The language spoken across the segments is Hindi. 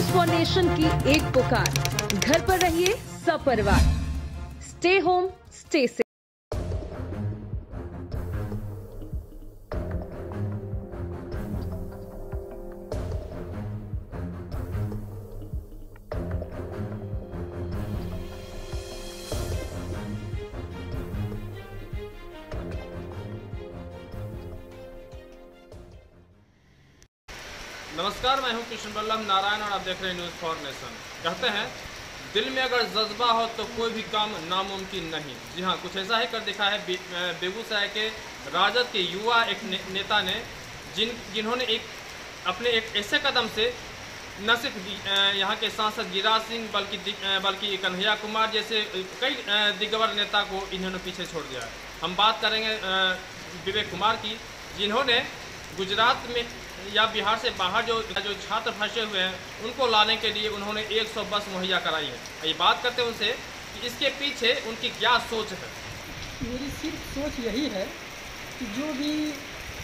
न्यूज फाउंडेशन की एक पुकार, घर पर रहिए सपरिवार। Stay home stay safe. नमस्कार, मैं हूं कृष्ण बल्लभ नारायण और आप देख रहे हैं न्यूज़ फाउंडेशन। कहते हैं दिल में अगर जज्बा हो तो कोई भी काम नामुमकिन नहीं। जी हाँ, कुछ ऐसा ही कर दिखा है बेगूसराय के राजद के युवा एक नेता ने, जिन्होंने अपने एक ऐसे कदम से न सिर्फ यहाँ के सांसद गिरिराज सिंह बल्कि कन्हैया कुमार जैसे कई दिग्गज नेता को इन्होंने पीछे छोड़ दिया है। हम बात करेंगे विवेक कुमार की, जिन्होंने गुजरात में या बिहार से बाहर जो छात्र फंसे हुए हैं उनको लाने के लिए उन्होंने 100 बस मुहैया कराई है। ये बात करते हैं उनसे कि इसके पीछे उनकी क्या सोच है। मेरी सिर्फ सोच यही है कि जो भी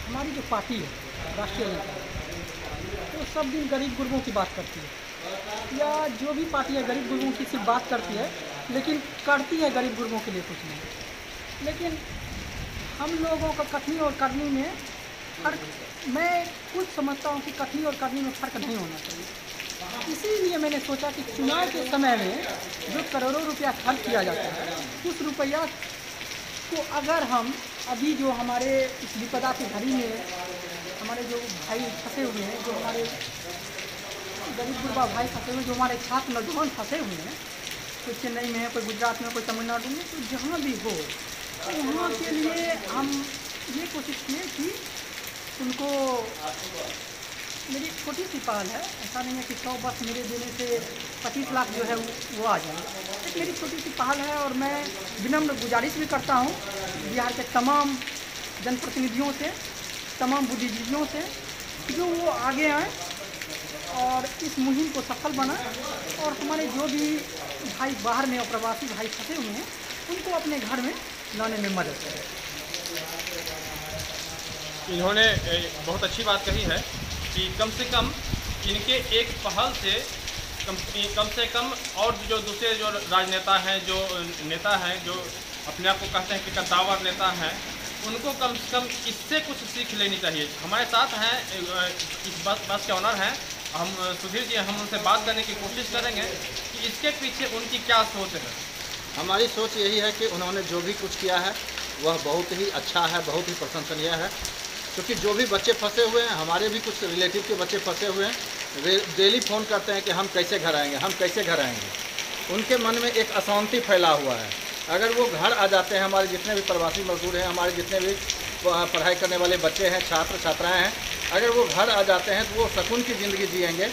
हमारी जो पार्टी है राष्ट्रीय जनता, वो सब दिन गरीब गुरबों की बात करती है, या जो भी पार्टी है गरीब गुरबों की सिर्फ बात करती है, लेकिन करती है गरीब गुरबों के लिए कुछ नहीं। लेकिन हम लोगों का कथनी और करनी में फर्क, मैं खुद समझता हूँ कि कथनी और करनी में फ़र्क नहीं होना चाहिए। इसीलिए मैंने सोचा कि चुनाव के समय में जो करोड़ों रुपया खर्च किया जाता है, उस रुपया को अगर हम अभी जो हमारे इस विपदा की घड़ी में हमारे जो भाई फंसे हुए हैं, जो हमारे गरीब गुरबा भाई फंसे हुए, जो हमारे छात्र नौजवान फंसे हुए हैं, कोई चेन्नई में है, कोई गुजरात में, कोई तमिलनाडु में, तो जहाँ भी हो, तो वहाँ के लिए हम ये कोशिश किए कि उनको, मेरी छोटी सी पहल है, ऐसा नहीं है कि 100 बस मेरे देने से 25 लाख जो है वो आ जाए। एक मेरी छोटी सी पहल है और मैं विनम्र गुजारिश भी करता हूँ बिहार के तमाम जनप्रतिनिधियों से, तमाम बुद्धिजीवियों से, जो वो आगे आएँ और इस मुहिम को सफल बनाएं और हमारे जो भी भाई बाहर में और प्रवासी भाई फंसे हुए हैं उनको अपने घर में लाने में मदद करें। इन्होंने बहुत अच्छी बात कही है कि कम से कम इनके एक पहल से कम से कम और जो दूसरे जो राजनेता हैं, जो नेता हैं, जो अपने आप को कहते हैं कि कद्दावर नेता हैं, उनको कम से कम इससे कुछ सीख लेनी चाहिए। हमारे साथ हैं इस बस के ऑनर हैं, हम सुधीर जी, हम उनसे बात करने की कोशिश करेंगे कि इसके पीछे उनकी क्या सोच है। हमारी सोच यही है कि उन्होंने जो भी कुछ किया है वह बहुत ही अच्छा है, बहुत ही प्रशंसनीय है, क्योंकि जो भी बच्चे फंसे हुए हैं, हमारे भी कुछ रिलेटिव के बच्चे फंसे हुए हैं, डेली फ़ोन करते हैं कि हम कैसे घर आएंगे, हम कैसे घर आएंगे। उनके मन में एक अशांति फैला हुआ है। अगर वो घर आ जाते हैं, हमारे जितने भी प्रवासी मजदूर हैं, हमारे जितने भी पढ़ाई करने वाले बच्चे हैं, छात्र छात्राएँ हैं, अगर वो घर आ जाते हैं तो वो सुकून की ज़िंदगी जिएंगे,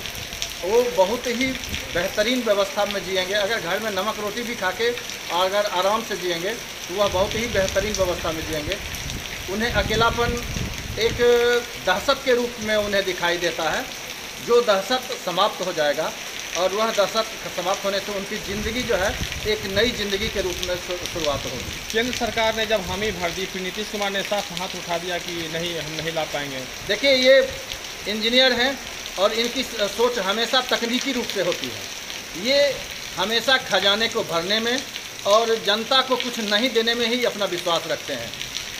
वो बहुत ही बेहतरीन व्यवस्था में जिएंगे। अगर घर में नमक रोटी भी खा के अगर आराम से जिएंगे तो वह बहुत ही बेहतरीन व्यवस्था में जिएंगे। उन्हें अकेलापन एक दहशत के रूप में उन्हें दिखाई देता है, जो दहशत समाप्त हो जाएगा और वह दहशत समाप्त होने से उनकी ज़िंदगी जो है एक नई ज़िंदगी के रूप में शुरुआत होगी। केंद्र सरकार ने जब हामी भर दी, फिर नीतीश कुमार ने साफ हाथ उठा दिया कि नहीं, हम नहीं ला पाएंगे। देखिए, ये इंजीनियर हैं और इनकी सोच हमेशा तकनीकी रूप से होती है। ये हमेशा खजाने को भरने में और जनता को कुछ नहीं देने में ही अपना विश्वास रखते हैं।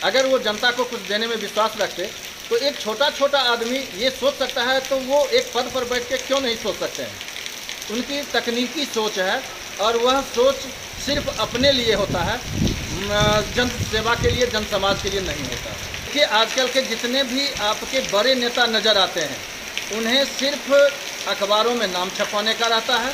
अगर वो जनता को कुछ देने में विश्वास रखते तो एक छोटा आदमी ये सोच सकता है, तो वो एक पद पर बैठ के क्यों नहीं सोच सकते हैं। उनकी तकनीकी सोच है और वह सोच सिर्फ अपने लिए होता है, जन सेवा के लिए, जन समाज के लिए नहीं होता। कि आजकल के जितने भी आपके बड़े नेता नज़र आते हैं, उन्हें सिर्फ अखबारों में नाम छपाने का रहता है,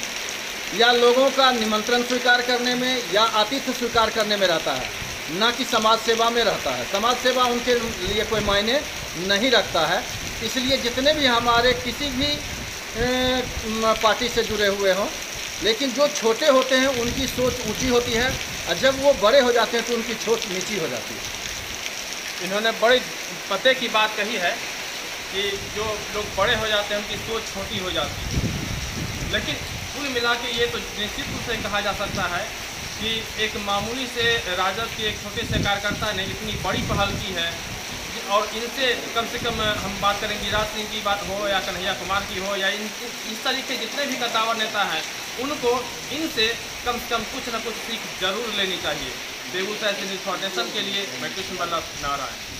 या लोगों का निमंत्रण स्वीकार करने में या आतिथ्य स्वीकार करने में रहता है, ना कि समाज सेवा में रहता है। समाज सेवा उनके लिए कोई मायने नहीं रखता है। इसलिए जितने भी हमारे किसी भी पार्टी से जुड़े हुए हों, लेकिन जो छोटे होते हैं उनकी सोच ऊंची होती है, और जब वो बड़े हो जाते हैं तो उनकी सोच नीची हो जाती है। इन्होंने बड़े पते की बात कही है कि जो लोग बड़े हो जाते हैं उनकी सोच छोटी हो जाती है। लेकिन कुल मिला के ये तो निश्चित रूप से कहा जा सकता है कि एक मामूली से राजद के एक छोटे से कार्यकर्ता ने इतनी बड़ी पहल की है, और इनसे कम से कम हम बात करें गिरिराज सिंह की बात हो या कन्हैया कुमार की हो या इस तरीके जितने भी कद्दावर नेता हैं, उनको इनसे कम से कम कुछ न कुछ सीख जरूर लेनी चाहिए। बेगूसराय से न्यूज़ फॉर नेशन के लिए मैं कृष्ण बल्लभ नारायण।